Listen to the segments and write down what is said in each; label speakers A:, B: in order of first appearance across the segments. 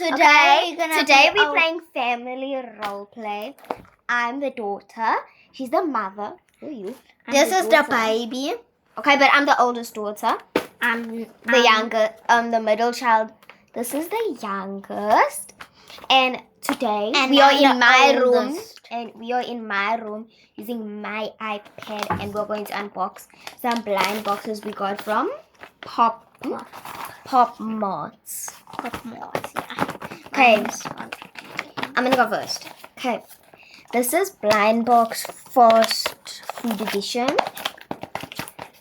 A: Today we're playing family role play. I'm the daughter. She's the mother. Who are you? This is the baby. Okay, but I'm the oldest daughter. I'm the younger. The middle child. This is the youngest. And today we are in my room. And we are in my room using my iPad, and we're going to unbox some blind boxes we got from popmart. Yeah. Okay, I'm gonna go first. Okay, this is blind box fast food edition.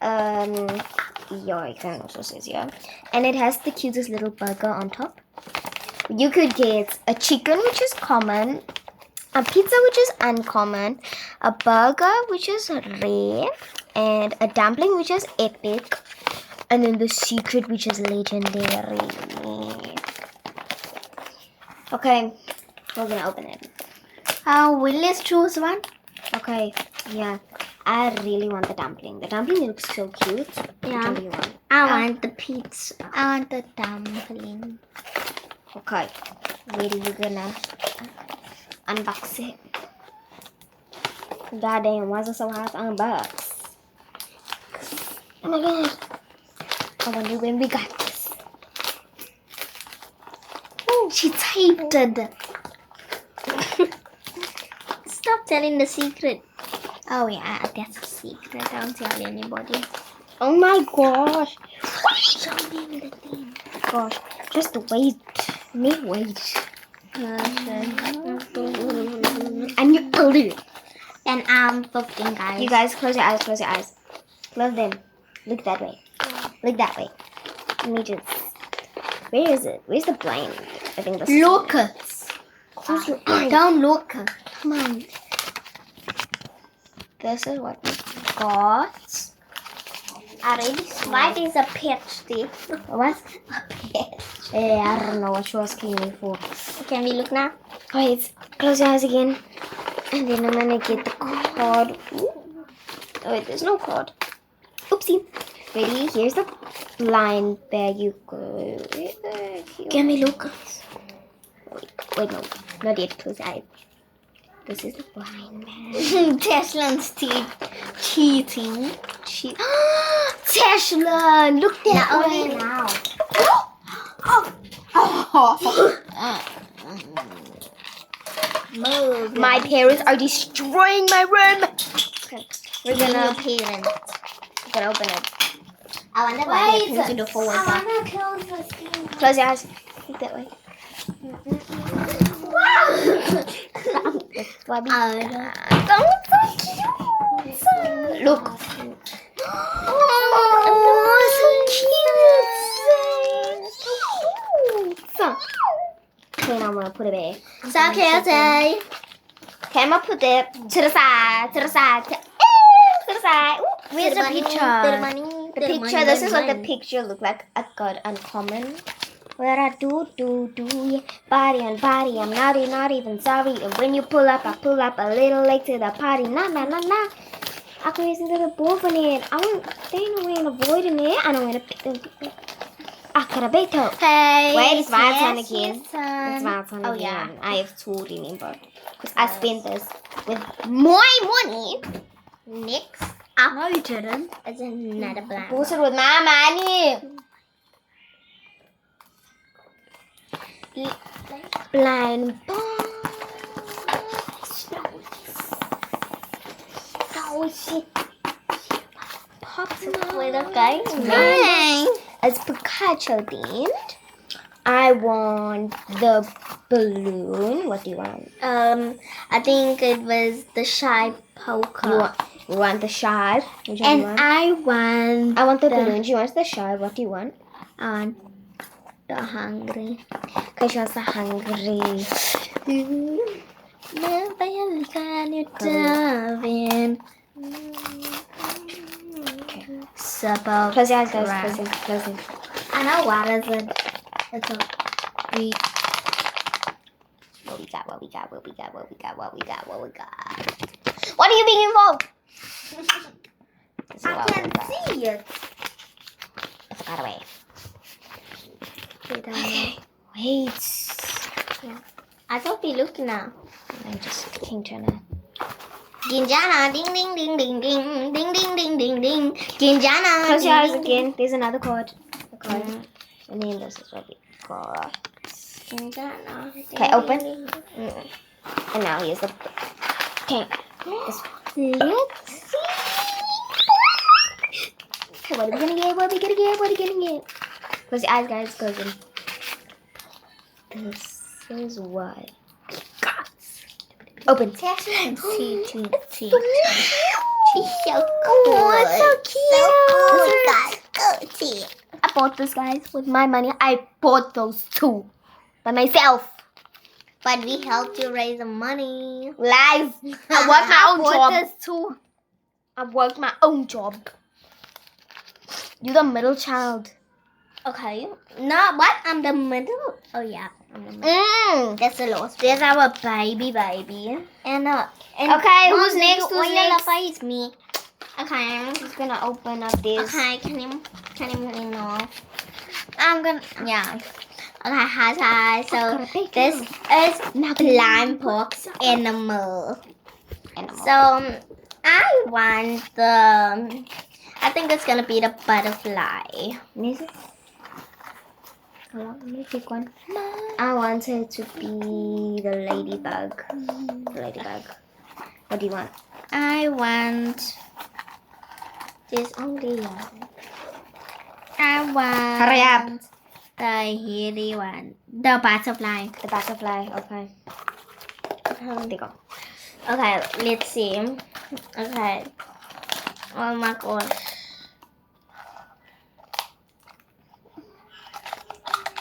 A: Yeah, it kind of also says here, and it has the cutest little burger on top. You could get a chicken, which is common, a pizza, which is uncommon, a burger, which is rare, and a dumpling, which is epic, and then the secret, which is legendary. Okay, we're gonna open it.
B: Let's choose one.
A: Okay, yeah. I really want the dumpling. The dumpling looks so cute.
B: Yeah.
A: Which one do you want?
B: I want the pizza. I want the dumpling.
A: Okay. Where are you gonna unbox it? God damn, why is it so hard to unbox? Oh my god. I wonder when we got this.
B: Oh, she taped it. Stop telling the secret. Oh yeah, that's a secret. Don't tell anybody.
A: Oh my gosh.
B: Show me the thing.
A: Gosh, just wait. Wait. And you hold it.
B: And I'm 15, guys.
A: You guys, close your eyes, close your eyes. Close them. Look that way. Look that way. Let me just... Where is it? Where's the blind? I think that's...
B: Look.
A: Close your eyes.
B: Don't look. Come on.
A: This is what we got.
B: What is a pet stick?
A: What?
B: A pet.
A: I don't know what you're asking me for.
B: Can we look now?
A: Wait, close your eyes again. And then I'm gonna get the card. Ooh. Oh wait, there's no card. Oopsie. Ready? Here's the blind bag. You go.
B: Can we look?
A: Wait, no. Not yet. Close your eyes. This is the blind bag.
B: Tesla's cheating.
A: Tesla! Look that way.
B: Now. Move.
A: My parents are destroying my room. Okay, we're gonna
B: open it. I wonder why they pin to the forward back.
A: Close your eyes. Look that way. That's why we Look.
B: Oh,
A: so cute. Okay, now I'm gonna put it back.
B: So cute.
A: Okay, I'm gonna put it to the side. To the side.
B: Where's the picture?
A: The picture. This is what the picture look like. I got uncommon. Where I do, yeah. Body on body, I'm not even sorry. And when you pull up, I pull up a little late to the party. Nah. I can listen to the board on it. I won't stay away and avoiding it. I don't want to pick them. I got a beto.
B: Hey.
A: Wait, it's my turn again.
B: It's my
A: turn
B: Oh,
A: again.
B: yeah.
A: I have to remember. Because I spent this with my money.
B: Next up. No, you didn't. It's another blind.
A: Bought it with my money. Blind box.
B: Wait, okay.
A: It's Pikachu themed. I want the balloon. What do you want?
B: I think it was the shy poker.
A: You want the shy? Which one
B: And
A: do you want?
B: I want
A: the balloon. She wants the shy. What do you want?
B: The hungry.
A: Okay, she wants the hungry.
B: Never can you dive in.
A: Okay.
B: Supper.
A: Close your eyes, guys. Close it.
B: I know what is it. It's a big.
A: What we got? What are you being involved?
B: I can't see it.
A: It's got away.
B: Wait.
A: Wait.
B: I thought we looked now.
A: I'm just King Turner.
B: Ginjana, ding ding ding ding ding ding ding ding ding ding. Ginjana.
A: Close your eyes
B: ding, ding,
A: again. There's another card. A card.
B: ding.
A: And then this is what we got.
B: Ginjana.
A: Okay, open. And now here's the. Okay. This one.
B: Let's see.
A: Okay, what are we gonna get? What are we gonna get? What are we gonna get? Close your eyes, guys. Close them. This is what we got. Open.
B: See.
A: She's so
B: cool.
A: Oh, it's so cute.
B: So cool.
A: I bought this, guys, with my money. I bought those two by myself.
B: But we helped you raise the money.
A: Lies. I worked my own
B: bought
A: job.
B: this too.
A: I worked my own job. You're the middle child.
B: Okay. No, what? I'm the middle. Oh yeah. I'm the middle. That's the lowest.
A: There's our baby.
B: And
A: Okay, who's next? Who's next?
B: It's me. Okay.
A: I'm just gonna open up this.
B: Okay. Can you really know? I'm gonna. Yeah. Okay. Hi. So this is blind box animal. So I want the. I think it's gonna be the butterfly.
A: Let me pick one. I want it to be the ladybug. What do you want?
B: I want this only one. I want.
A: Hurry up.
B: The hairy one. The butterfly.
A: The butterfly. Okay. There you go.
B: Okay, let's see. Okay. Oh my gosh.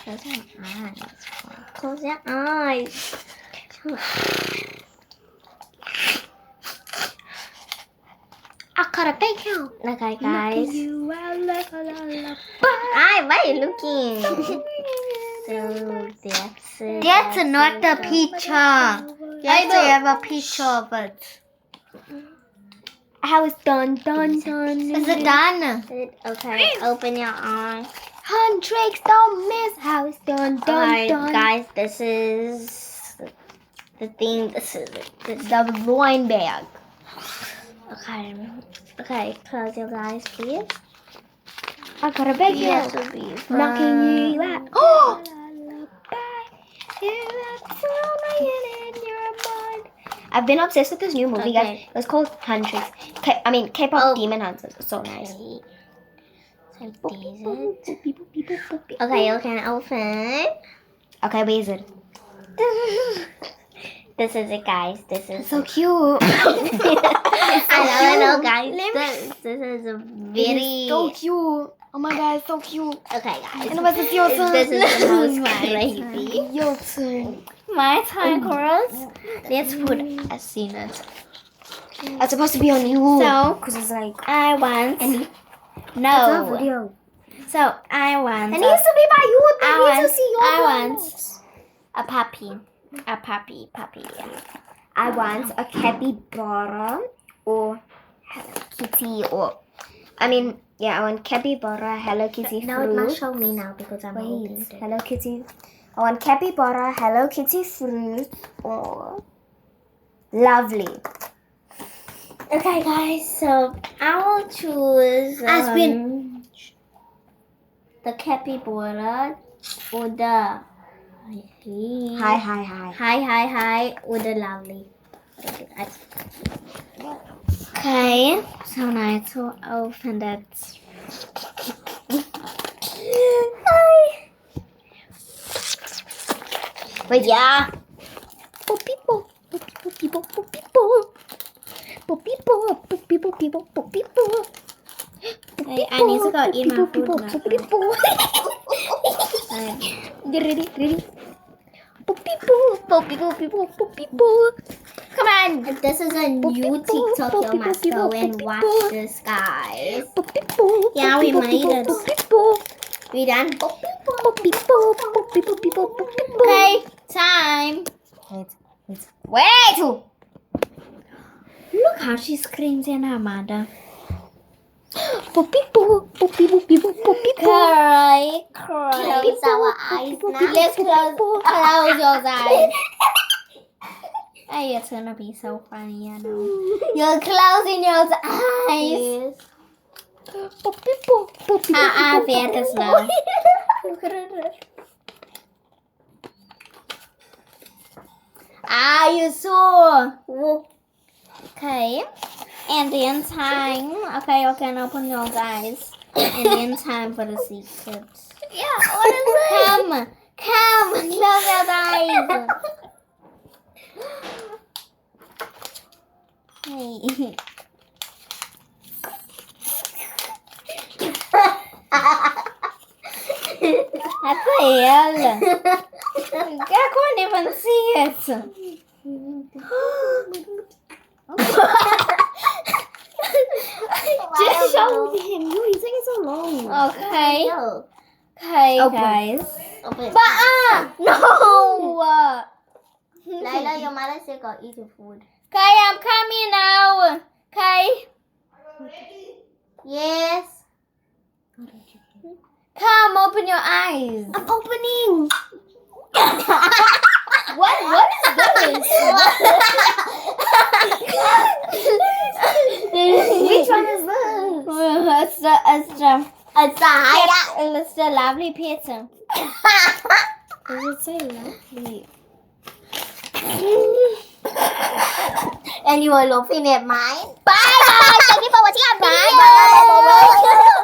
B: Close your eyes. Close your eyes. I got a big help. Okay, guys. Why are you looking? So that's not the picture.
A: I do have a picture of it. How it's done.
B: Is it done? Okay, open your eyes.
A: Tricks don't miss how it's done.
B: Alright, guys, this is the thing. This is
A: The wine bag.
B: Okay, close your eyes, please.
A: I got a bag here. Knocking you out. Oh! I've been obsessed with this new movie, guys. It's called Huntress. K-pop Demon Hunters. It's so nice.
B: Okay, you can open.
A: Okay, where is it?
B: This is it, guys. This is
A: So cute.
B: I know, guys. This is a very
A: so cute. Oh my god, it's so cute.
B: Okay, guys.
A: And what's it, your turn?
B: This is the most crazy.
A: Your turn.
B: My time, girls. Let's put a scene.
A: It's supposed to be on you.
B: So,
A: because it's like
B: I want.
A: It's
B: No.
A: a video.
B: So I want.
A: It needs to be by you.
B: I
A: To see your
B: want
A: balls.
B: a puppy. A puppy. Yeah.
A: I want a capybara or Hello Kitty or I want capybara, Hello Kitty
B: No, it must
A: fruit.
B: show me now because I'm holding
A: Wait,
B: it.
A: Hello Kitty. I want capybara, Hello Kitty fruit or lovely.
B: Okay, guys. So I will choose the capybara or the hi or the lovely. Okay, so now I to open that.
A: Wait,
B: Yeah. Hey, I need to go eat my food now.
A: Get ready. Come on.
B: This is a new TikTok. You must go and watch this, guys. Yeah, we made it. We done. Okay, time.
A: Wait.
B: Look how she screams in her mother.
A: Poopy poo, poopy poopy poo, poopy poo.
B: Cry. Close our eyes now. Let's close your eyes. Hey, it's gonna be so funny, I know. You're closing your eyes.
A: Poopy poo, poopy
B: Fair to slow. You saw. Okay. And then time. Okay, open your eyes. And then time for the secrets.
A: Yeah, what is it?
B: Come, close your eyes. Hey. That's real. I can't even see it.
A: Just show him. No, he's taking so long.
B: Okay. Okay,
A: Open.
B: guys.
A: Open.
B: But no.
A: Layla, your mother said go eat your food.
B: Okay, I'm coming now. Okay.
A: Yes.
B: Come, open your eyes.
A: I'm opening. What is this? Which one is this?
B: It's the lovely pizza.
A: Does it say lovely?
B: And you are looking at mine.
A: Bye. Thank you for watching our video.
B: Bye.